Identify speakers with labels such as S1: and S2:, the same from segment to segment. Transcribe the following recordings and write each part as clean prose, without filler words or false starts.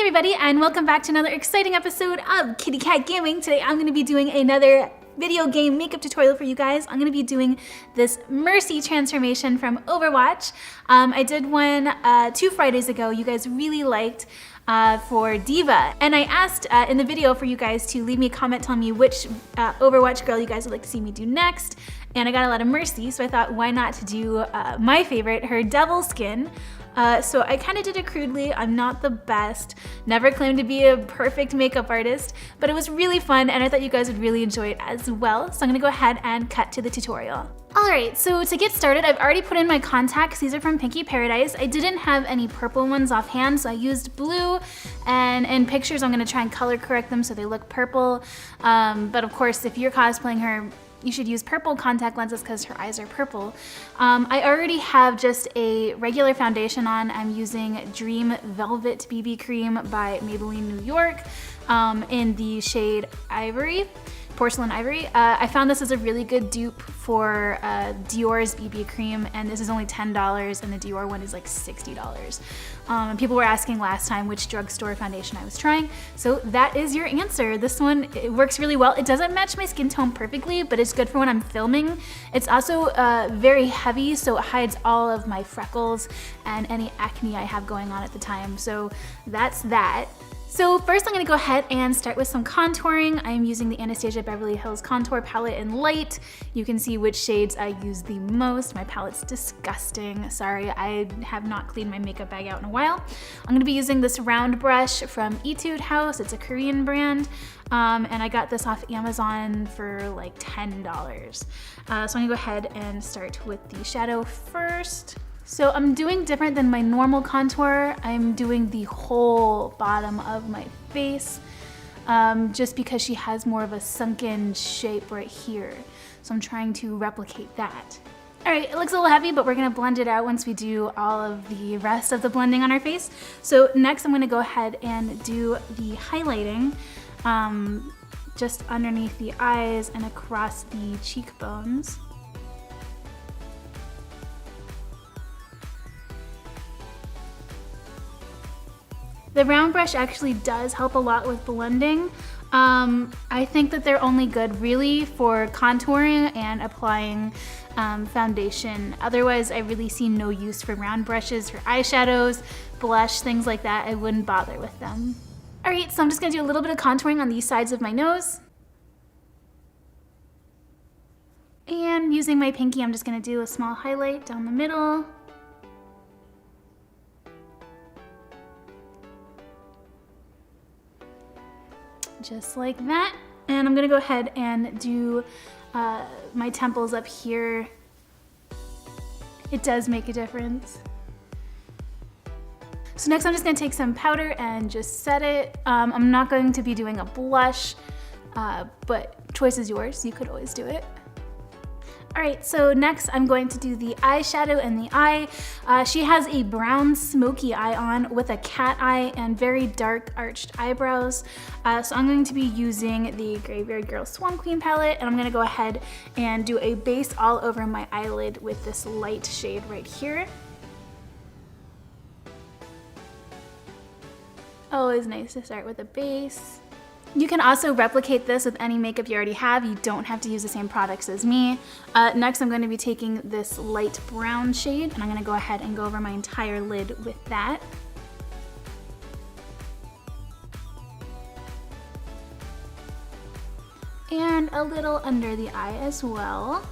S1: everybody, and welcome back to another exciting episode of KittyKatGaming. Today I'm going to be doing another video game makeup tutorial for you guys. I'm going to be doing this Mercy transformation from Overwatch. I did one 2 Fridays ago. You guys really liked for Diva, and I asked in the video for you guys to leave me a comment telling me which Overwatch girl you guys would like to see me do next, and I got a lot of Mercy, so I thought why not do my favorite, her devil skin. So I kind of did it crudely. I'm not the best, never claimed to be a perfect makeup artist, but it was really fun and I thought you guys would really enjoy it as well. So I'm gonna go ahead and cut to the tutorial. All right, so to get started, I've already put in my contacts. These are from Pinky Paradise. I didn't have any purple ones offhand, so I used blue, and in pictures I'm gonna try and color correct them so they look purple. But of course, if you're cosplaying her, you should use purple contact lenses because her eyes are purple. I already have just a regular foundation on. I'm using Dream Velvet BB Cream by Maybelline New York in the shade Ivory. Porcelain Ivory. I found this as a really good dupe for Dior's BB cream, and this is only $10 and the Dior one is like $60. People were asking last time which drugstore foundation I was trying, so that is your answer. This one, it works really well. It doesn't match my skin tone perfectly, but it's good for when I'm filming. It's also very heavy, so it hides all of my freckles and any acne I have going on at the time, so that's that. So first I'm gonna go ahead and start with some contouring. I'm using the Anastasia Beverly Hills Contour Palette in Light. You can see which shades I use the most. My palette's disgusting. Sorry, I have not cleaned my makeup bag out in a while. I'm gonna be using this round brush from Etude House. It's a Korean brand. And I got this off Amazon for like $10. So I'm gonna go ahead and start with the shadow first. So I'm doing different than my normal contour. I'm doing the whole bottom of my face just because she has more of a sunken shape right here. So I'm trying to replicate that. All right, it looks a little heavy, but we're gonna blend it out once we do all of the rest of the blending on our face. So next I'm gonna go ahead and do the highlighting just underneath the eyes and across the cheekbones. The round brush actually does help a lot with blending. I think that they're only good really for contouring and applying foundation. Otherwise, I really see no use for round brushes for eyeshadows, blush, things like that. I wouldn't bother with them. All right, so I'm just gonna do a little bit of contouring on these sides of my nose. And using my pinky, I'm just gonna do a small highlight down the middle. Just like that. And I'm gonna go ahead and do my temples up here. It does make a difference. So next I'm just gonna take some powder and just set it. I'm not going to be doing a blush, but choice is yours. You could always do it. All right, so next I'm going to do the eyeshadow and the eye. She has a brown smoky eye on with a cat eye and very dark arched eyebrows. So I'm going to be using the Graveyard Girl Swan Queen palette, and I'm gonna go ahead and do a base all over my eyelid with this light shade right here. Always nice to start with a base. You can also replicate this with any makeup you already have. You don't have to use the same products as me. Next, I'm going to be taking this light brown shade, and I'm going to go ahead and go over my entire lid with that. And a little under the eye as well.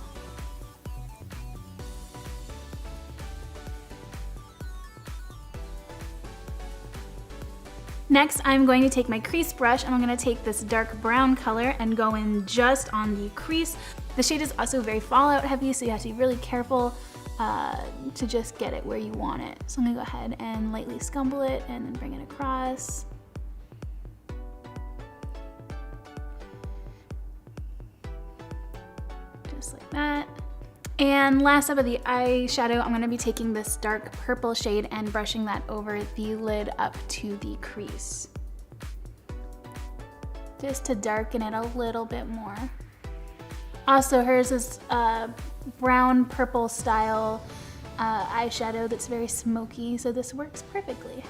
S1: Next, I'm going to take my crease brush and I'm going to take this dark brown color and go in just on the crease. The shade is also very fallout heavy, so you have to be really careful to just get it where you want it. So I'm going to go ahead and lightly scumble it and then bring it across. Just like that. And last up of the eyeshadow, I'm gonna be taking this dark purple shade and brushing that over the lid up to the crease. Just to darken it a little bit more. Also, hers is brown purple style eyeshadow that's very smoky, so this works perfectly.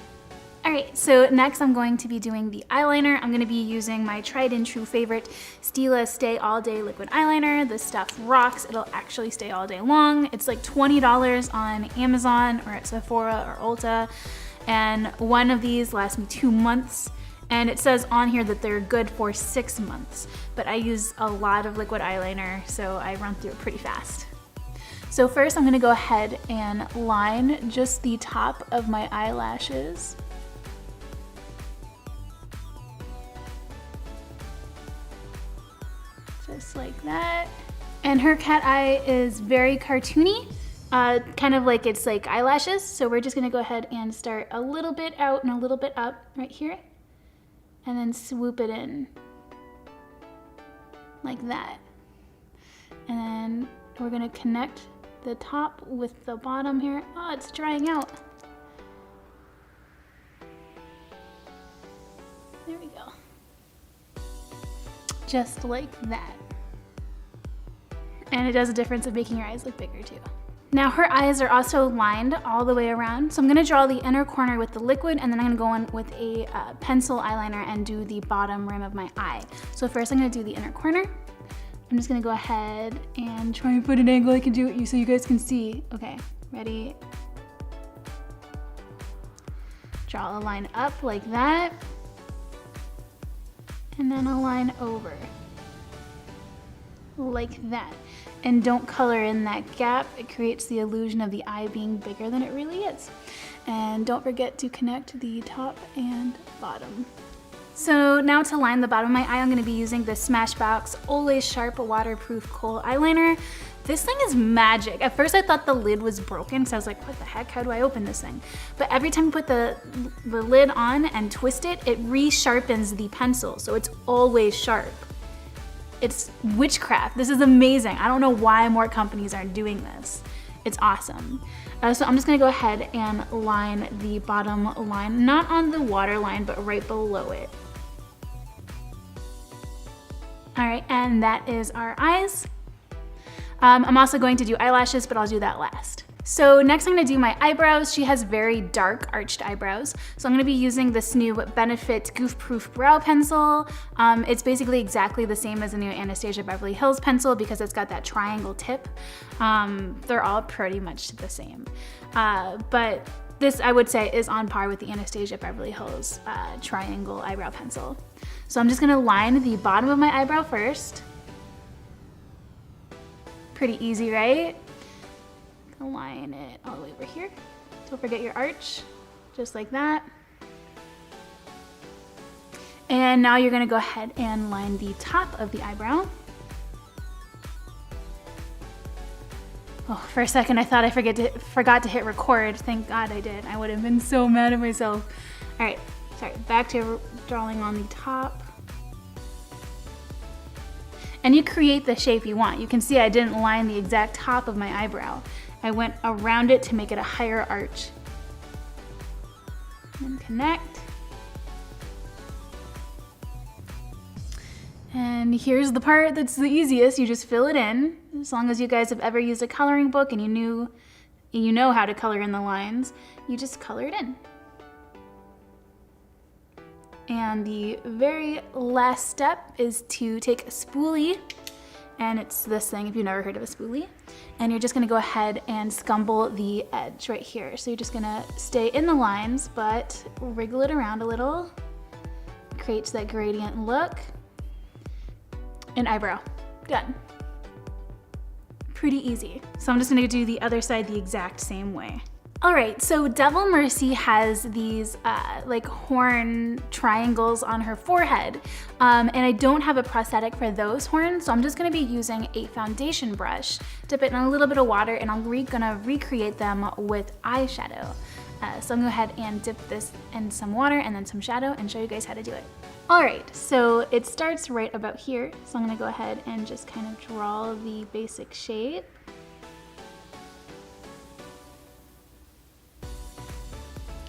S1: All right, so next I'm going to be doing the eyeliner. I'm gonna be using my tried and true favorite Stila Stay All Day liquid eyeliner. This stuff rocks. It'll actually stay all day long. It's like $20 on Amazon or at Sephora or Ulta. And one of these lasts me 2 months. And it says on here that they're good for 6 months, but I use a lot of liquid eyeliner, so I run through it pretty fast. So first I'm gonna go ahead and line just the top of my eyelashes. Just like that. And her cat eye is very cartoony, kind of like it's like eyelashes. So we're just gonna go ahead and start a little bit out and a little bit up right here, and then swoop it in like that. And then we're gonna connect the top with the bottom here. Oh, it's drying out. There we go. Just like that. And it does a difference of making your eyes look bigger too. Now her eyes are also lined all the way around. So I'm gonna draw the inner corner with the liquid, and then I'm gonna go in with a pencil eyeliner and do the bottom rim of my eye. So first I'm gonna do the inner corner. I'm just gonna go ahead and try and put an angle I can do it so you guys can see. Okay, ready? Draw a line up like that. And then a line over, like that. And don't color in that gap. It creates the illusion of the eye being bigger than it really is. And don't forget to connect the top and bottom. So now to line the bottom of my eye, I'm gonna be using the Smashbox Olay Sharp Waterproof Kohl Eyeliner. This thing is magic. At first I thought the lid was broken, so I was like, what the heck, how do I open this thing? But every time you put the lid on and twist it, it re-sharpens the pencil, so it's always sharp. It's witchcraft. This is amazing. I don't know why more companies aren't doing this. It's awesome. So I'm just gonna go ahead and line the bottom line, not on the water line, but right below it. All right, and that is our eyes. I'm also going to do eyelashes, but I'll do that last. So next I'm gonna do my eyebrows. She has very dark arched eyebrows. So I'm gonna be using this new Benefit Goof Proof Brow Pencil. It's basically exactly the same as the new Anastasia Beverly Hills pencil because it's got that triangle tip. They're all pretty much the same. But this, I would say, is on par with the Anastasia Beverly Hills triangle eyebrow pencil. So I'm just gonna line the bottom of my eyebrow first. Pretty easy, right? Line it all the way over here. Don't forget your arch, just like that. And now you're gonna go ahead and line the top of the eyebrow. Oh, for a second I thought I forgot to hit record. Thank God I did. I would have been so mad at myself. All right, sorry, back to drawing on the top. And you create the shape you want. You can see I didn't line the exact top of my eyebrow. I went around it to make it a higher arch. And connect. And here's the part that's the easiest. You just fill it in. As long as you guys have ever used a coloring book and you know how to color in the lines, you just color it in. And the very last step is to take a spoolie, and it's this thing if you've never heard of a spoolie, and you're just gonna go ahead and scumble the edge right here. So you're just gonna stay in the lines, but wriggle it around a little. Creates that gradient look. And eyebrow, done. Pretty easy. So I'm just gonna do the other side the exact same way. All right, so Devil Mercy has these like horn triangles on her forehead, and I don't have a prosthetic for those horns, so I'm just gonna be using a foundation brush, dip it in a little bit of water, and I'm gonna recreate them with eyeshadow. So I'm gonna go ahead and dip this in some water and then some shadow and show you guys how to do it. All right, so it starts right about here, so I'm gonna go ahead and just kind of draw the basic shape.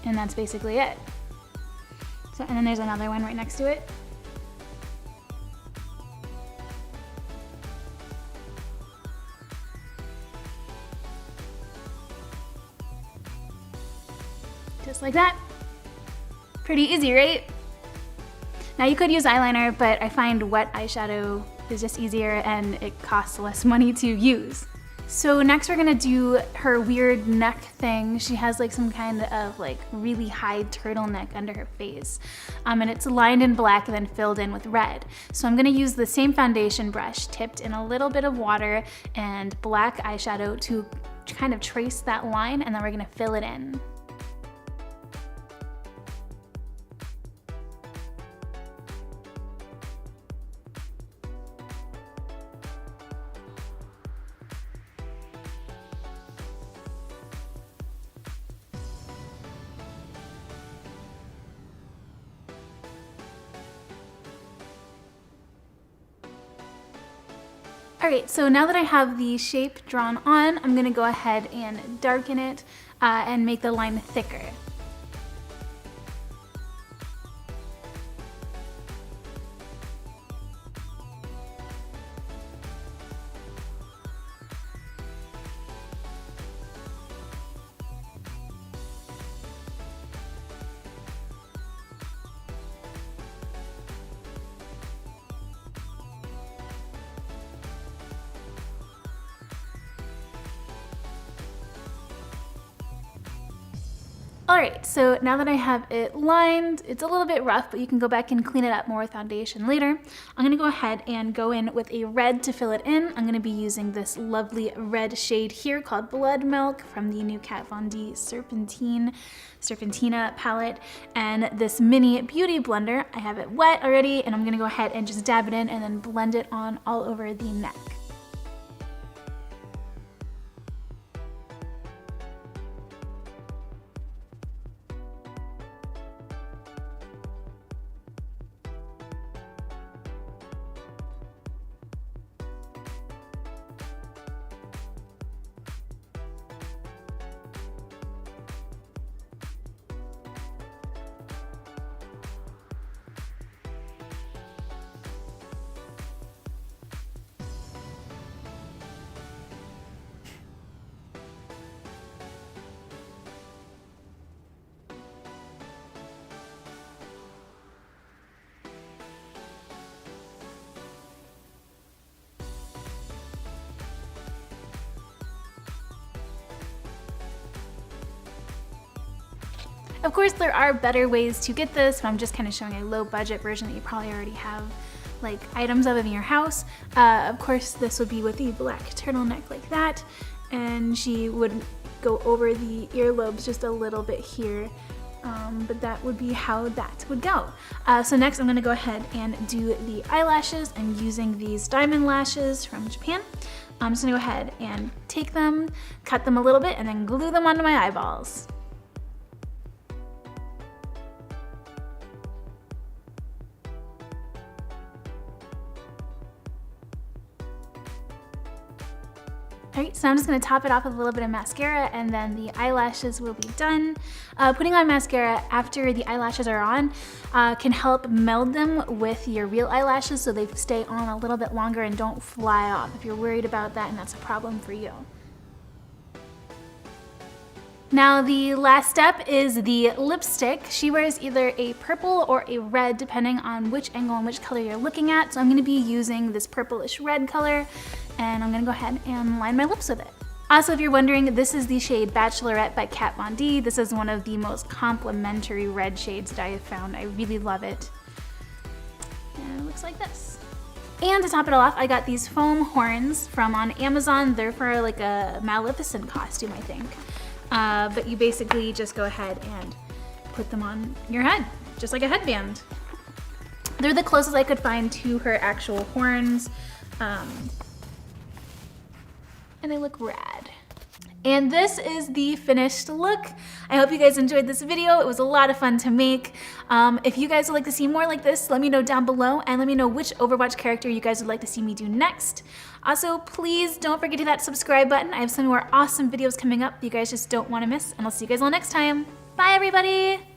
S1: And that's basically it. So, and then there's another one right next to it. Just like that. Pretty easy, right? Now you could use eyeliner, but I find wet eyeshadow is just easier and it costs less money to use. So next we're gonna do her weird neck thing. She has like some kind of like really high turtleneck under her face. And it's lined in black and then filled in with red. So I'm gonna use the same foundation brush tipped in a little bit of water and black eyeshadow to kind of trace that line, and then we're gonna fill it in. Alright, so now that I have the shape drawn on, I'm gonna go ahead and darken it and make the line thicker. Alright, so now that I have it lined, it's a little bit rough, but you can go back and clean it up more with foundation later. I'm going to go ahead and go in with a red to fill it in. I'm going to be using this lovely red shade here called Blood Milk from the new Kat Von D Serpentina palette, and this mini beauty blender. I have it wet already, and I'm going to go ahead and just dab it in and then blend it on all over the neck. Of course, there are better ways to get this, but I'm just kind of showing a low budget version that you probably already have like items of in your house. Of course, this would be with the black turtleneck like that, and she would go over the earlobes just a little bit here, but that would be how that would go. So next I'm gonna go ahead and do the eyelashes. I'm using these diamond lashes from Japan. I'm just gonna go ahead and take them, cut them a little bit, and then glue them onto my eyeballs. Alright, so I'm just going to top it off with a little bit of mascara, and then the eyelashes will be done. Putting on mascara after the eyelashes are on can help meld them with your real eyelashes so they stay on a little bit longer and don't fly off if you're worried about that and that's a problem for you. Now the last step is the lipstick. She wears either a purple or a red depending on which angle and which color you're looking at. So I'm going to be using this purplish red color, and I'm going to go ahead and line my lips with it. Also, if you're wondering, this is the shade Bachelorette by Kat Von D. This is one of the most complimentary red shades that I have found. I really love it. And it looks like this. And to top it all off, I got these foam horns from on Amazon. They're for like a Maleficent costume, I think. But you basically just go ahead and put them on your head, just like a headband. They're the closest I could find to her actual horns, and they look rad. And this is the finished look. I hope you guys enjoyed this video. It was a lot of fun to make. If you guys would like to see more like this, let me know down below, and let me know which Overwatch character you guys would like to see me do next. Also, please don't forget to hit that subscribe button. I have some more awesome videos coming up that you guys just don't want to miss, and I'll see you guys all next time. Bye, everybody!